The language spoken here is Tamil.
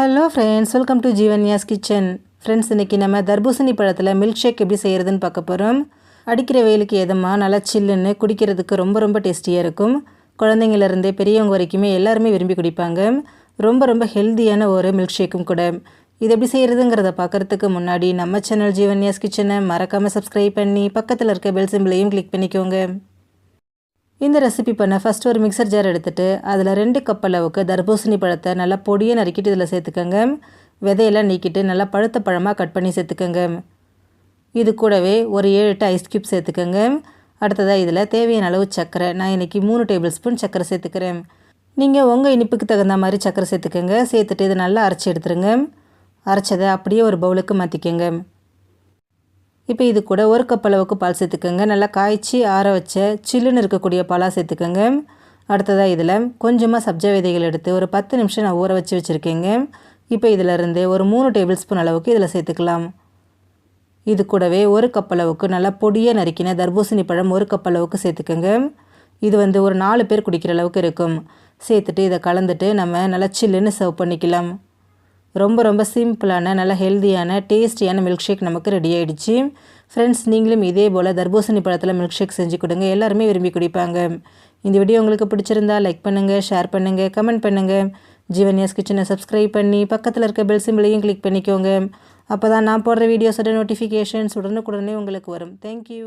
Hello friends, welcome to Jeevanya's kitchen. Friends, இன்றைக்கி நம்ம தர்பூசணி பழத்தில் மில்க் ஷேக் எப்படி செய்கிறதுன்னு பார்க்க போகிறோம். அடிக்கிற வெயிலுக்கு எதமாக நல்லா சில்லுன்னு குடிக்கிறதுக்கு ரொம்ப டேஸ்டியாக இருக்கும். குழந்தைங்கள்லேருந்தே பெரியவங்க வரைக்குமே எல்லாருமே விரும்பி குடிப்பாங்க. ரொம்ப ஹெல்த்தியான ஒரு மில்க் ஷேக்கும் கூட. இது எப்படி செய்கிறதுங்கிறத பார்க்குறதுக்கு முன்னாடி நம்ம சேனல் ஜீவன்யாஸ் கிச்சனை மறக்காமல் சப்ஸ்கிரைப் பண்ணி பக்கத்தில் இருக்க பெல் சிம்பிளையும் கிளிக் பண்ணிக்கோங்க. இந்த ரெசிபி பண்ண ஃபஸ்ட்டு ஒரு மிக்சர் ஜார் எடுத்துகிட்டு அதில் 2 கப் அளவுக்கு தர்பூசணி பழத்தை நல்லா பொடியாக நறுக்கிட்டு இதில் சேர்த்துக்கோங்க. விதையெல்லாம் நீக்கிட்டு நல்லா பழுத்த பழமாக கட் பண்ணி சேர்த்துக்கோங்க. இது கூடவே ஒரு 7-8 ஐஸ் க்யூப் சேர்த்துக்கோங்க. அடுத்ததாக இதில் தேவையான அளவு சர்க்கரை, நான் இன்றைக்கி 3 டேபிள் ஸ்பூன் சர்க்கரை சேர்த்துக்கிறேன். நீங்கள் உங்கள் இனிப்புக்கு தகுந்த மாதிரி சர்க்கரை சேர்த்துக்கோங்க. சேர்த்துட்டு இதை நல்லா அரைச்சி எடுத்துருங்க. அரைச்சதை அப்படியே ஒரு பவுலுக்கு மாற்றிக்கோங்க. இப்போ இது கூட 1 கப் அளவுக்கு பால் சேர்த்துக்கோங்க. நல்லா காய்ச்சி ஆற வச்ச சில்லுன்னு இருக்கக்கூடிய பாலாக சேர்த்துக்கோங்க. அடுத்ததாக இதில் கொஞ்சமாக சப்ஜா விதைகள் எடுத்து ஒரு 10 நிமிஷம் நான் ஊற வச்சு வச்சுருக்கேங்க. இப்போ இதிலருந்து ஒரு 3 டேபிள் ஸ்பூன் அளவுக்கு இதில் சேர்த்துக்கலாம். இது கூடவே 1 கப் அளவுக்கு நல்லா பொடியாக நறுக்கின தர்பூசணி பழம் 1 கப் அளவுக்கு சேர்த்துக்கோங்க. இது ஒரு 4 பேர் குடிக்கிற அளவுக்கு இருக்கும். சேர்த்துட்டு இதை கலந்துட்டு நம்ம நல்லா சில்லுன்னு சர்வ் பண்ணிக்கலாம். ரொம்ப சிம்பிளான நல்ல ஹெல்த்தியான டேஸ்டியான மில்க் ஷேக் நமக்கு ரெடி ஆகிடுச்சு. ஃப்ரெண்ட்ஸ், நீங்களும் இதே போல் தர்பூசணி பழத்தில் மில்க் ஷேக் செஞ்சு கொடுங்க. எல்லாருமே விரும்பி குடிப்பாங்க. இந்த வீடியோ உங்களுக்கு பிடிச்சிருந்தா லைக் பண்ணுங்கள், ஷேர் பண்ணுங்கள், கமெண்ட் பண்ணுங்கள். ஜீவன்யாஸ் கிச்சனை சப்ஸ்கிரைப் பண்ணி பக்கத்தில் இருக்க பெல் சிம்பிளையும் கிளிக் பண்ணிக்கோங்க. அப்போ தான் நான் போடுற வீடியோஸோட நோட்டிஃபிகேஷன்ஸ் உடனுக்குடனே உங்களுக்கு வரும். தேங்க்யூ.